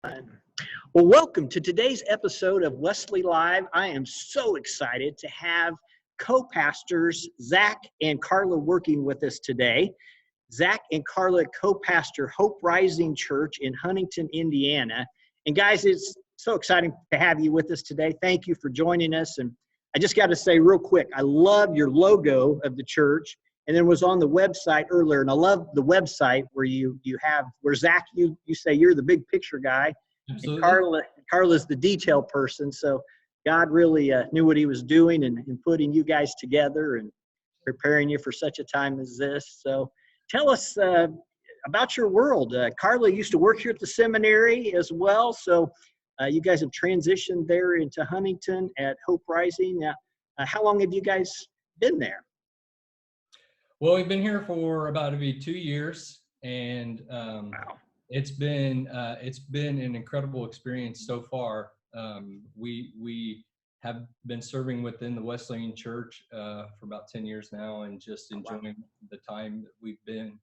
Well, welcome to today's episode of Wesley Live. I am so excited to have co-pastors Zack and Carla working with us today. Zack and Carla co-pastor Hope Rising Church in Huntington, Indiana. And guys, it's so exciting to have you with us today. Thank you for joining us. And I just got to say real quick, I love your logo of the church. And then was on the website earlier, and I love the website where where Zack, you say you're the big picture guy. Absolutely. And Carla's the detail person. So God really knew what he was doing and putting you guys together and preparing you for such a time as this. So tell us about your world. Carla used to work here at the seminary as well. So you guys have transitioned there into Huntington at Hope Rising. Now, how long have you guys been there? Well, we've been here for about 2 years, and Wow. It's been an incredible experience so far. We have been serving within the Wesleyan Church for about 10 years now, and just enjoying the time that we've been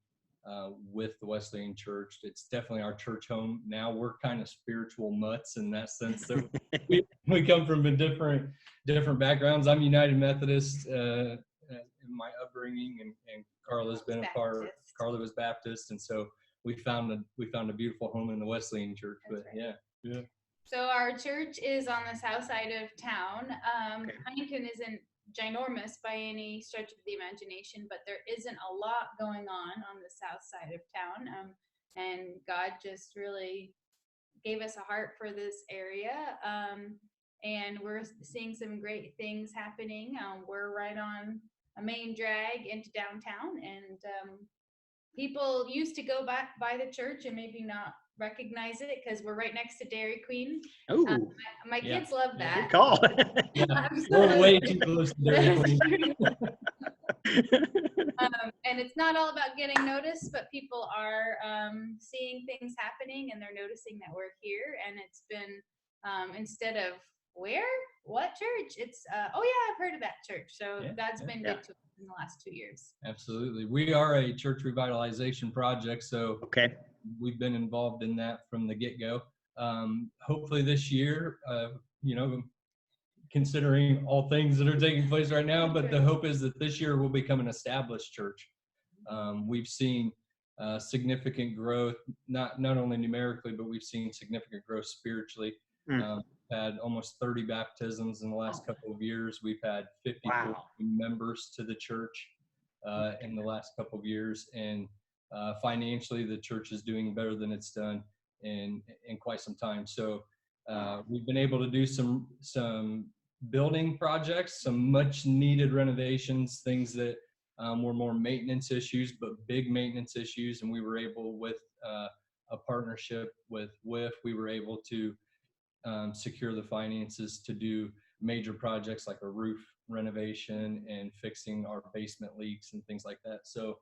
with the Wesleyan Church. It's definitely our church home now. We're kind of spiritual mutts in that sense. So we come from different backgrounds. I'm United Methodist in my upbringing, and Carla's been Carla was Baptist, and so we found a beautiful home in the Wesleyan Church. That's but right. yeah. So our church is on the south side of town. Okay. Huntington isn't ginormous by any stretch of the imagination, but there isn't a lot going on the south side of town. And God just really gave us a heart for this area. And we're seeing some great things happening. We're right on a main drag into downtown, and people used to go back by the church and maybe not recognize it because we're right next to Dairy Queen. Oh, my kids love that. good call. We're way too close to Dairy Queen. And it's not all about getting noticed, but people are seeing things happening, and they're noticing that we're here. And it's been instead of what church? It's oh yeah, I've heard of that church. So God's been good to us in the last 2 years. Absolutely. We are a church revitalization project, so we've been involved in that from the get-go. Hopefully this year, considering all things that are taking place right now, but the hope is that this year we'll become an established church. We've seen significant growth, not only numerically, but we've seen significant growth spiritually. Had almost 30 baptisms in the last couple of years. We've had 54 members to the church in the last couple of years, and financially the church is doing better than it's done in quite some time. So we've been able to do some building projects, some much needed renovations, things that were more maintenance issues, but big maintenance issues. And we were able, with a partnership with WIF, we were able to secure the finances to do major projects like a roof renovation and fixing our basement leaks and things like that. So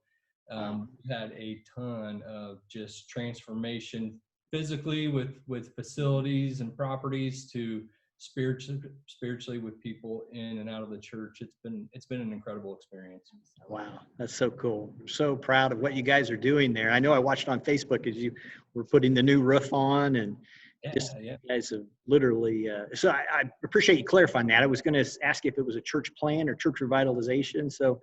we had a ton of just transformation physically with facilities and properties, to spiritually with people in and out of the church. It's been an incredible experience. Wow, that's so cool. I'm so proud of what you guys are doing there. I know I watched on Facebook as you were putting the new roof on, and you guys have literally, so I appreciate you clarifying that. I was going to ask you if it was a church plan or church revitalization. So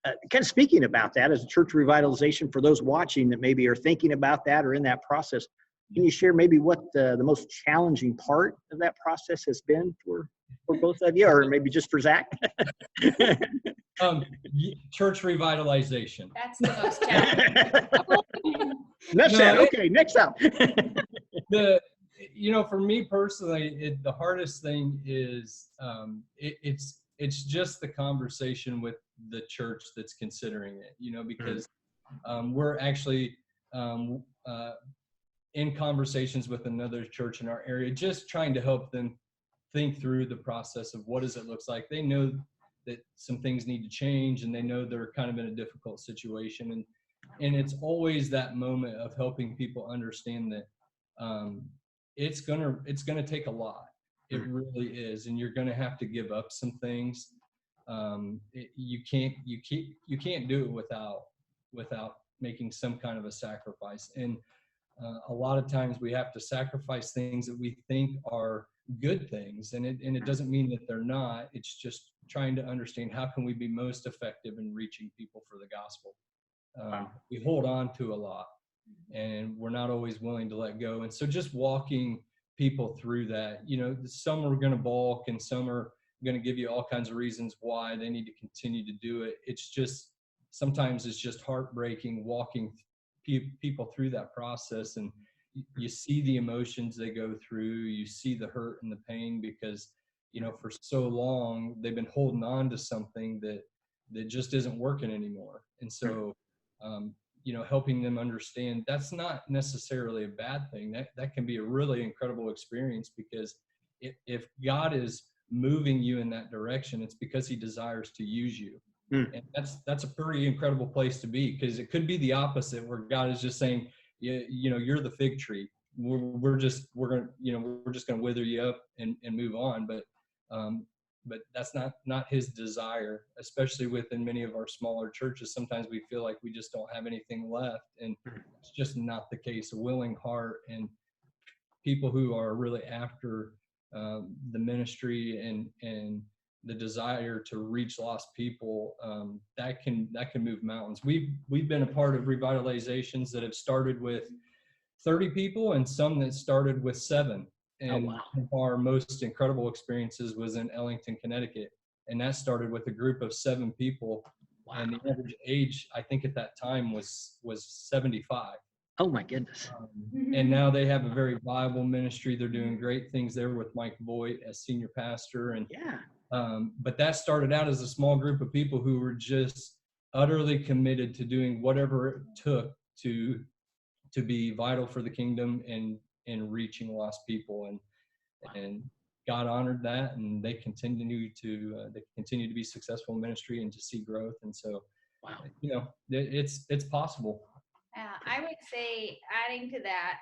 kind of speaking about that as a church revitalization, for those watching that maybe are thinking about that or in that process, can you share maybe what the most challenging part of that process has been for both of you, or maybe just for Zack? Church revitalization. That's the most challenging. Next up. For me personally, the hardest thing is it's just the conversation with the church that's considering it, because we're actually in conversations with another church in our area, just trying to help them think through the process of what does it look like. They know that some things need to change, and they know they're kind of in a difficult situation, and it's always that moment of helping people understand that it's gonna take a lot. It really is, and you're gonna have to give up some things. You can't do it without making some kind of a sacrifice. And a lot of times we have to sacrifice things that we think are good things, and it doesn't mean that they're not. It's just trying to understand how can we be most effective in reaching people for the gospel. We hold on to a lot, and we're not always willing to let go. And so just walking people through that, some are going to balk and some are going to give you all kinds of reasons why they need to continue to do it. It's just, sometimes it's just heartbreaking walking people through that process, and you see the emotions they go through, you see the hurt and the pain, because for so long they've been holding on to something that just isn't working anymore. And so helping them understand that's not necessarily a bad thing. That can be a really incredible experience, because if God is moving you in that direction, it's because he desires to use you. And that's a pretty incredible place to be, because it could be the opposite, where God is just saying, you're the fig tree. We're just going to wither you up and move on. But that's not his desire, especially within many of our smaller churches. Sometimes we feel like we just don't have anything left, and it's just not the case. A willing heart and people who are really after the ministry and the desire to reach lost people, that can move mountains. We've been a part of revitalizations that have started with 30 people and some that started with 7. And wow. One of our most incredible experiences was in Ellington, Connecticut, and that started with a group of 7 people. Wow. And the average age, I think at that time, was 75. Oh my goodness. And now they have a very viable ministry. They're doing great things there with Mike Voigt as senior pastor. And but that started out as a small group of people who were just utterly committed to doing whatever it took to be vital for the kingdom and reaching lost people. And God honored that, and they continue to be successful in ministry and to see growth. And so, it's possible. I would say, adding to that,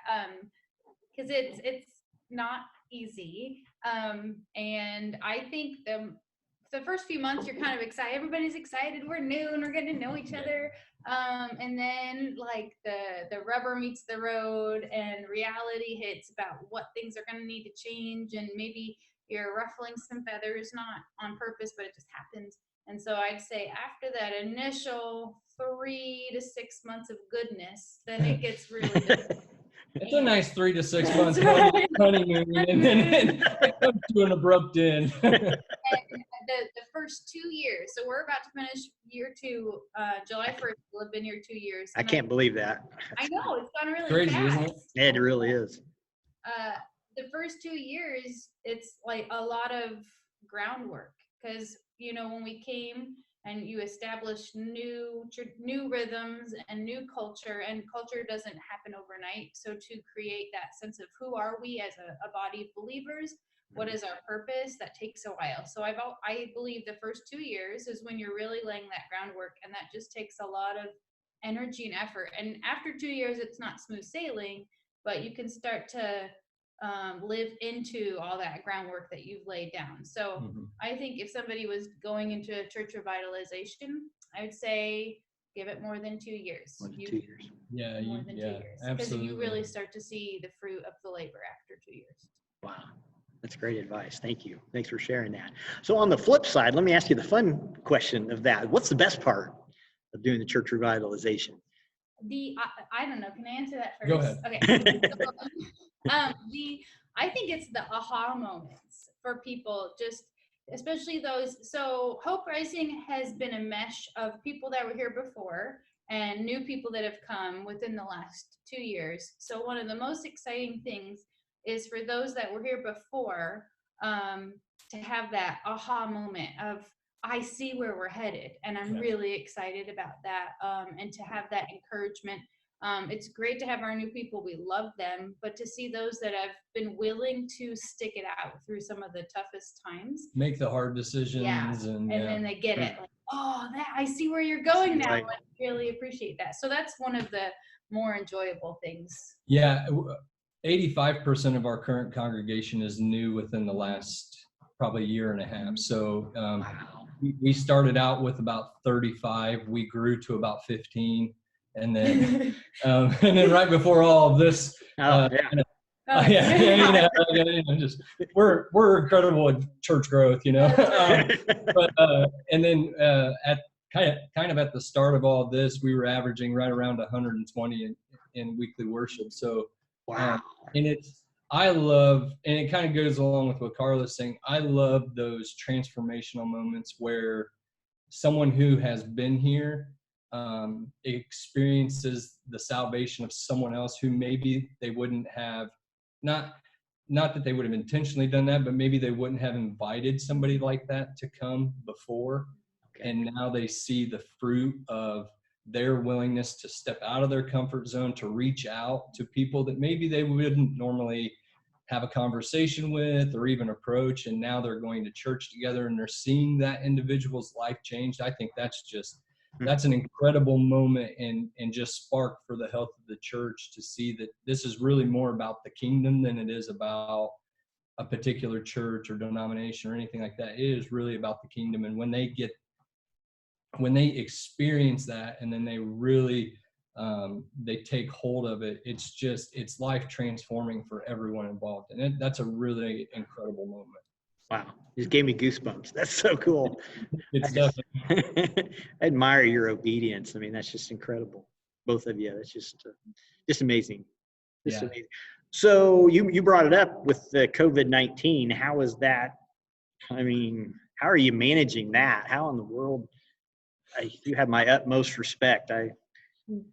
because it's not easy, and I think the first few months you're kind of excited. Everybody's excited. We're new and we're getting to know each other. And then like the rubber meets the road and reality hits about what things are going to need to change, and maybe you're ruffling some feathers, not on purpose, but it just happens. And so I'd say after that initial 3 to 6 months of goodness, then it gets really difficult. It's a nice 3 to 6 months honeymoon, and then it comes to an abrupt end. And the first 2 years, so we're about to finish year 2, July 1st, we'll have been here 2 years. I can't believe that. I know, it's gone really crazy, fast. isn't it? It really is. The first 2 years, it's like a lot of groundwork, because when we came and you establish new rhythms and new culture, and culture doesn't happen overnight. So to create that sense of who are we as a body of believers, what is our purpose, that takes a while. So I believe the first 2 years is when you're really laying that groundwork, and that just takes a lot of energy and effort. And after 2 years, it's not smooth sailing, but you can start to live into all that groundwork that you've laid down. So I think if somebody was going into a church revitalization, I would say give it more than 2 years. More than 2 years. Yeah, more than 2 years. Because you really start to see the fruit of the labor after 2 years. Wow. That's great advice. Thank you. Thanks for sharing that. So on the flip side, let me ask you the fun question of that. What's the best part of doing the church revitalization? I don't know. Can I answer that first? Go ahead. Okay. I think it's the aha moments for people, just especially those. So Hope Rising has been a mesh of people that were here before and new people that have come within the last 2 years. So one of the most exciting things is for those that were here before to have that aha moment of, I see where we're headed, and I'm really excited about that, and to have that encouragement. It's great to have our new people. We love them, but to see those that have been willing to stick it out through some of the toughest times. Make the hard decisions. And then they get it. Like, that I see where you're going now. Right. I really appreciate that. So that's one of the more enjoyable things. Yeah. 85% of our current congregation is new within the last probably year and a half. So we started out with about 35. We grew to about 15. And then right before all of this, just we're incredible at church growth, but and then at kind of at the start of all this, we were averaging right around 120 in weekly worship. So wow. And I love, and it kind of goes along with what Carla's saying, I love those transformational moments where someone who has been here experiences the salvation of someone else who maybe they wouldn't have, not that they would have intentionally done that, but maybe they wouldn't have invited somebody like that to come before. Okay. And now they see the fruit of their willingness to step out of their comfort zone, to reach out to people that maybe they wouldn't normally have a conversation with or even approach. And now they're going to church together and they're seeing that individual's life changed. I think that's an incredible moment and just spark for the health of the church to see that this is really more about the kingdom than it is about a particular church or denomination or anything like that. It is really about the kingdom. And when they experience that and then they really they take hold of it, it's life transforming for everyone involved. And that's a really incredible moment. Wow, just gave me goosebumps. That's so cool. I admire your obedience. I mean, that's just incredible. Both of you. That's just amazing. Amazing. So you brought it up with the COVID-19. How is that? I mean, how are you managing that? How in the world? You have my utmost respect. I don't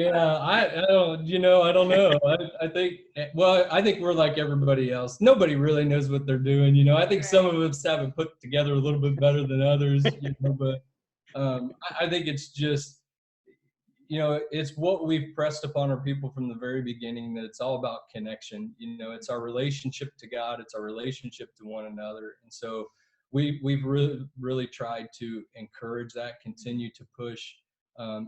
know. I think we're like everybody else. Nobody really knows what they're doing. I think some of us have it put together a little bit better than others, but I think it's just, it's what we've pressed upon our people from the very beginning, that it's all about connection. It's our relationship to God. It's our relationship to one another. And so we've really tried to encourage that, continue to push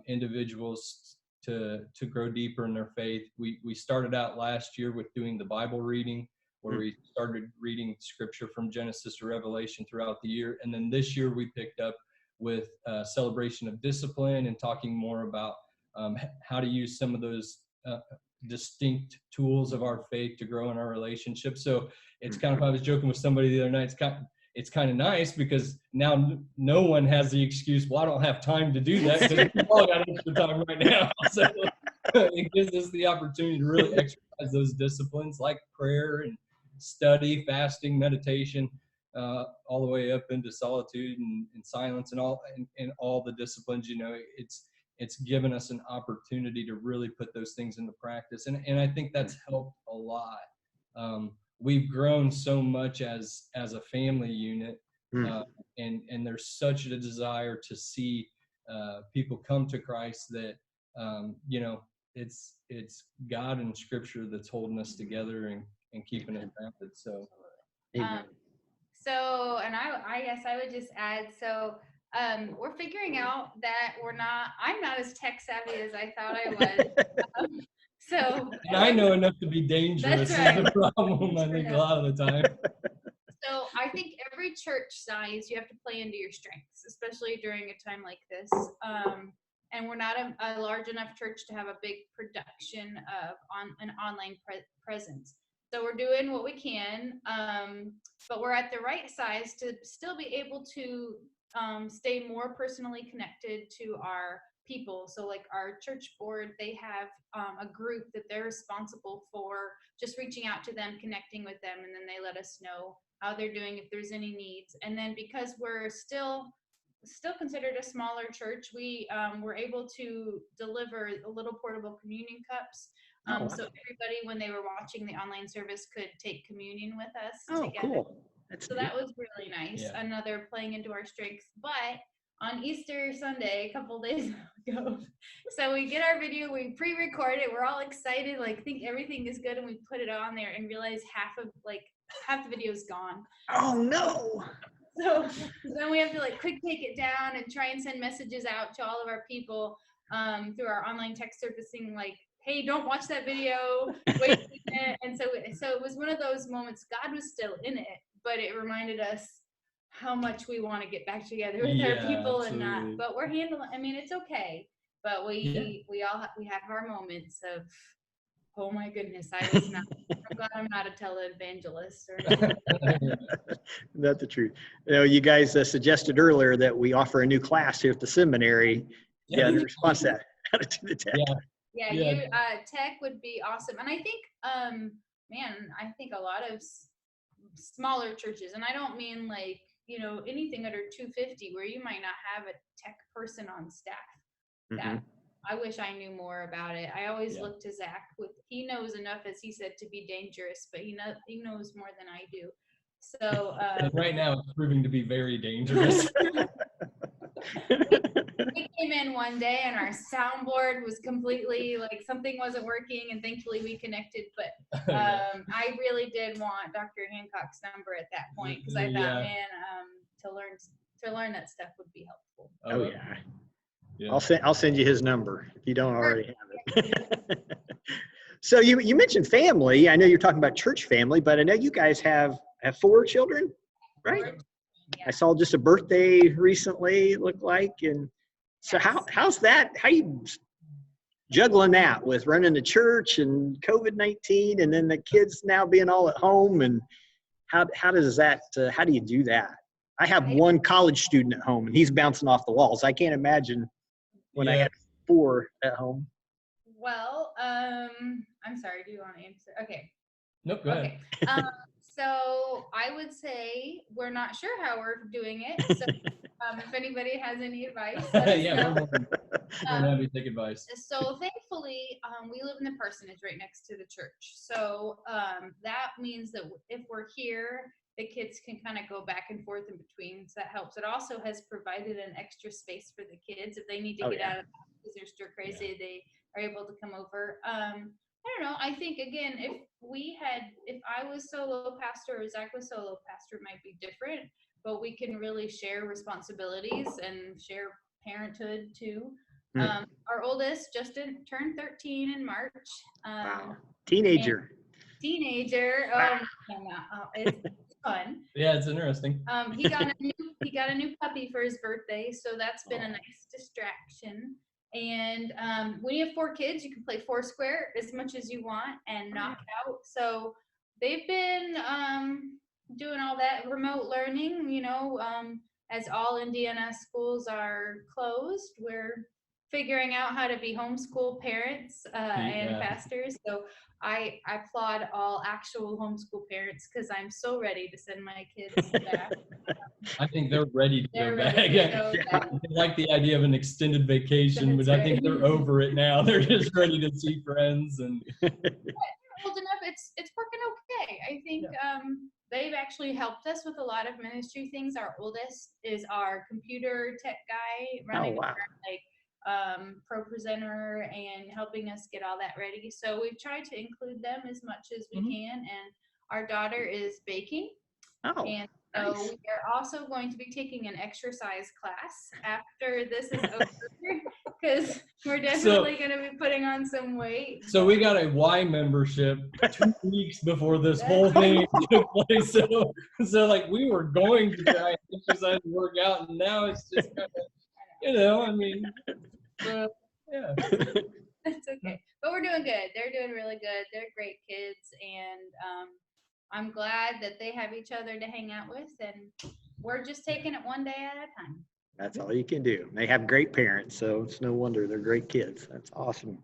individuals to grow deeper in their faith. We started out last year with doing the Bible reading, where we started reading scripture from Genesis to Revelation throughout the year. And then this year we picked up with celebration of discipline and talking more about how to use some of those distinct tools of our faith to grow in our relationship. So it's kind of, I was joking with somebody the other night, it's kind of nice because now no one has the excuse, well, I don't have time to do that, because we've all got extra time right now. So it gives us the opportunity to really exercise those disciplines like prayer and study, fasting, meditation, all the way up into solitude and silence and all the disciplines. It's given us an opportunity to really put those things into practice. And I think that's helped a lot. We've grown so much as a family unit, and there's such a desire to see people come to Christ that it's God and Scripture that's holding us together and keeping us grounded. So, and I guess I would just add, we're figuring out that I'm not as tech savvy as I thought I was. And I know enough to be dangerous. That's right. Is the problem, I think, a lot of the time. So I think every church size, you have to play into your strengths, especially during a time like this. And we're not a large enough church to have a big production of an online presence. So we're doing what we can, but we're at the right size to still be able to stay more personally connected to our people. So like our church board, they have a group that they're responsible for just reaching out to them, connecting with them, and then they let us know how they're doing, if there's any needs. And then because we're still considered a smaller church, we were able to deliver little portable communion cups. So everybody, when they were watching the online service, could take communion with us together. Cool. That was really nice. Yeah. Another playing into our strengths. But on Easter Sunday, a couple days ago, so we get our video, we pre-record it, we're all excited, think everything is good, and we put it on there and realize half the video is gone. Oh no! So then we have to quick take it down and try and send messages out to all of our people through our online text servicing, hey, don't watch that video, wait a minute. And so it was one of those moments. God was still in it, but it reminded us how much we want to get back together with our people. Absolutely. And not, but we're handling, it's okay. but we have our moments of, oh my goodness, I was not. I'm glad I'm not a televangelist or anything. Not the truth. You know, you guys suggested earlier that we offer a new class here at the seminary. Yeah, in response to that, how to do the tech. Yeah, Yeah. you tech would be awesome, and I think, man, I think a lot of smaller churches, and I don't mean like, you know, anything under 250 where you might not have a tech person on staff. That I wish I knew more about it. I always look to Zack. He knows enough, as he said, to be dangerous, but he knows more than I do. So right now it's proving to be very dangerous. we came in one day and our soundboard was completely like something wasn't working, and thankfully we connected. But I really did want Dr. Hancock's number at that point, because I thought, man, to learn that stuff would be helpful. Oh yeah. I'll send you his number if you don't already have it. So you mentioned family. I know you're talking about church family, but I know you guys have 4 children, right? Yeah. I saw just a birthday recently, it looked like. And so how's that? How you juggling that with running the church and COVID-19 and then the kids now being all at home? And how does that, how do you do that? I have one college student at home and he's bouncing off the walls. I can't imagine when I had 4 at home. Well, I'm sorry. Do you want to answer? Okay. Nope, go ahead. So I would say we're not sure how we're doing it. So if anybody has any advice, let us know. We're happy to take advice. So thankfully, we live in the parsonage right next to the church. So that means that if we're here, the kids can kind of go back and forth in between. So that helps. It also has provided an extra space for the kids. If they need to get out of the house because they're stir crazy, they are able to come over. I don't know. I think, again, if I was solo pastor or Zack was solo pastor, it might be different, but we can really share responsibilities and share parenthood too. Our oldest just turned 13 in March. Wow. Teenager. Oh, it's fun. Yeah, it's interesting. He got a new puppy for his birthday, so that's been a nice distraction. And when you have 4 kids, you can play Foursquare as much as you want and knock out. So they've been doing all that remote learning, you know, as all Indiana schools are closed. We're figuring out how to be homeschool parents and pastors. So I applaud all actual homeschool parents because I'm so ready to send my kids back. I think they're ready to go back. I like the idea of an extended vacation, but I think they're over it now. They're just ready to see friends. And they're old enough. It's working okay. I think they've actually helped us with a lot of ministry things. Our oldest is our computer tech guy, running pro presenter and helping us get all that ready. So we've tried to include them as much as we can. And our daughter is baking. And so we are also going to be taking an exercise class after this is over because we're definitely going to be putting on some weight. So we got a Y membership 2 weeks before this whole thing took place. So like we were going to try and exercise and work out, and now it's just kind of, you know, I mean, yeah. That's okay. But we're doing good. They're doing really good. They're great kids. And I'm glad that they have each other to hang out with. And we're just taking it one day at a time. That's all you can do. They have great parents, so it's no wonder they're great kids. That's awesome.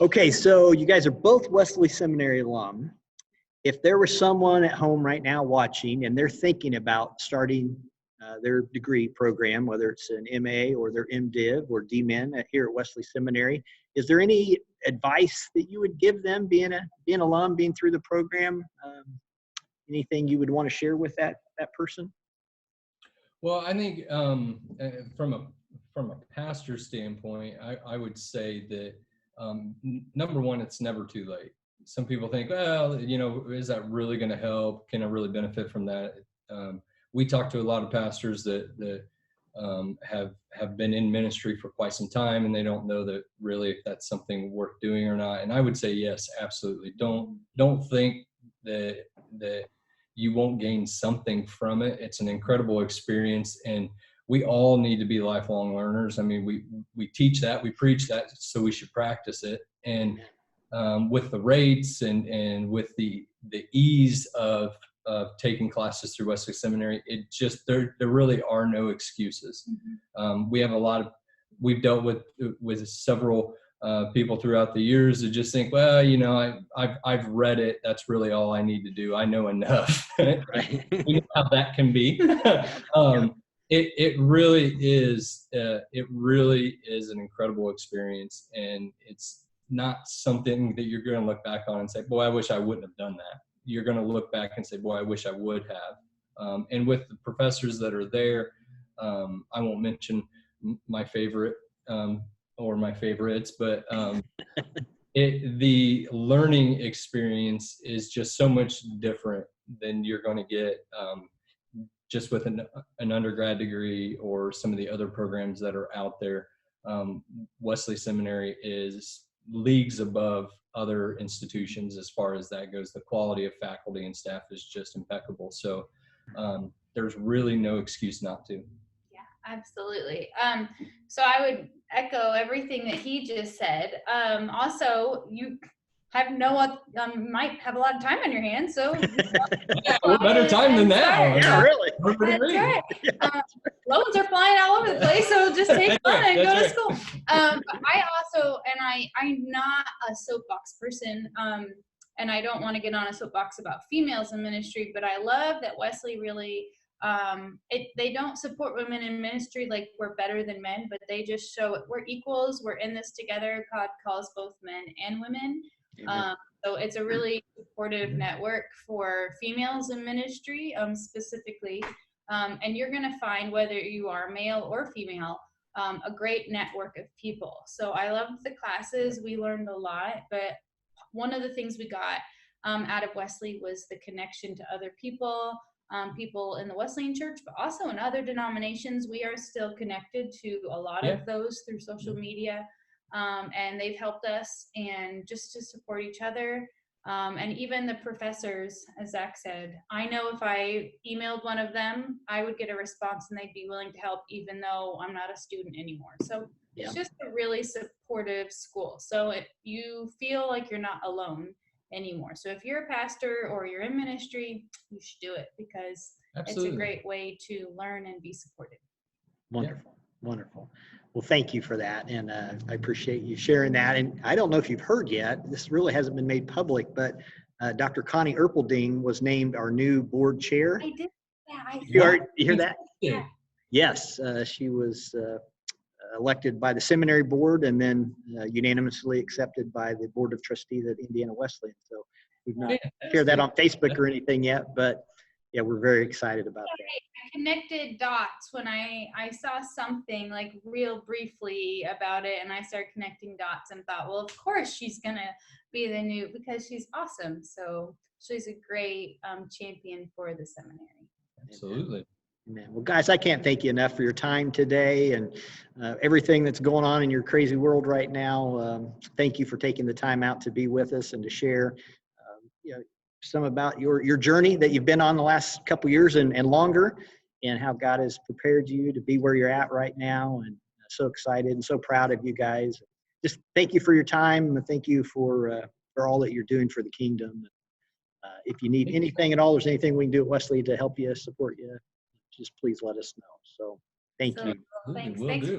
Okay, so you guys are both Wesley Seminary alum. If there was someone at home right now watching and they're thinking about starting their degree program, whether it's an MA or their MDiv or DMin here at Wesley Seminary, is there any advice that you would give them being alum, being through the program? Anything you would want to share with that person? Well, I think from a pastor standpoint, I would say that number one, it's never too late. Some people think, well, you know, is that really going to help? Can I really benefit from that? We talk to a lot of pastors that have been in ministry for quite some time, and they don't know that really if that's something worth doing or not. And I would say yes, absolutely. Don't think that you won't gain something from it. It's an incredible experience. And we all need to be lifelong learners. I mean, we teach that, we preach that, so we should practice it. And with the rates and with the ease of taking classes through Wesley Seminary, it just, there really are no excuses. We have we've dealt with several people throughout the years that just think, well, you know, I've read it. That's really all I need to do. I know enough. Right. You know how that can be. It really is an incredible experience, and it's not something that you're going to look back on and say, boy, I wish I wouldn't have done that. You're going to look back and say, boy, I wish I would have. And with the professors that are there, I won't mention my favorite or my favorites, but the learning experience is just so much different than you're going to get just with an undergrad degree or some of the other programs that are out there. Wesley Seminary is leagues above other institutions as far as that goes. The quality of faculty and staff is just impeccable. So there's really no excuse not to. Yeah, absolutely. So I would echo everything that he just said. Also, you have might have a lot of time on your hands, so what better time than now? Yeah, really. That's right. Loans are flying all over the place, so just take fun and go to school. But I also, and I'm not a soapbox person, and I don't want to get on a soapbox about females in ministry, but I love that Wesley really, they don't support women in ministry like we're better than men, but they just show it. We're equals. We're in this together. God calls both men and women. So it's a really supportive network for females in ministry, specifically. And you're going to find, whether you are male or female, a great network of people. So I loved the classes. We learned a lot, but one of the things we got out of Wesley was the connection to other people, people in the Wesleyan church, but also in other denominations. We are still connected to a lot of those through social media. And they've helped us, and just to support each other. And even the professors, as Zack said, I know if I emailed one of them, I would get a response and they'd be willing to help, even though I'm not a student anymore. So it's just a really supportive school. So you feel like you're not alone anymore. So if you're a pastor or you're in ministry, you should do it, because it's a great way to learn and be supported. Wonderful. Wonderful. Well, thank you for that. And I appreciate you sharing that. And I don't know if you've heard yet, this really hasn't been made public, but Dr. Connie Erpelding was named our new board chair. I did. You hear that? Yeah. Yes. She was elected by the seminary board and then unanimously accepted by the board of trustees at Indiana Wesleyan. So we've not shared that on Facebook or anything yet, but yeah, we're very excited about that. I connected dots when I saw something like real briefly about it, and I started connecting dots and thought, well, of course she's going to be the new, because she's awesome. So she's a great champion for the seminary. Absolutely. Amen. Well, guys, I can't thank you enough for your time today and everything that's going on in your crazy world right now. Thank you for taking the time out to be with us and to share some about your journey that you've been on the last couple years and longer, and how God has prepared you to be where you're at right now. And so excited and so proud of you guys. Just thank you for your time, and thank you for all that you're doing for the kingdom. If you need anything at all, there's anything we can do at Wesley to help you, support you, just please let us know. So thank you. Thanks for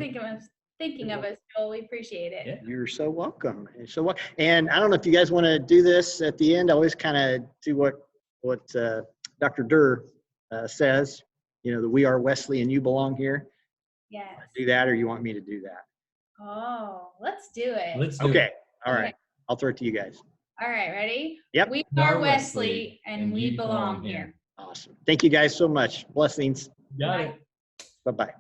thinking of us, Joel. We appreciate it. Yeah. You're so welcome. And I don't know if you guys want to do this at the end. I always kind of do what Dr. Durr says, that we are Wesley and you belong here. Yes. Do that, or you want me to do that? Oh, let's do it. Okay. All right. I'll throw it to you guys. All right. Ready? Yep. We are Wesley and we belong here. Awesome. Thank you guys so much. Blessings. Got it. Bye-bye.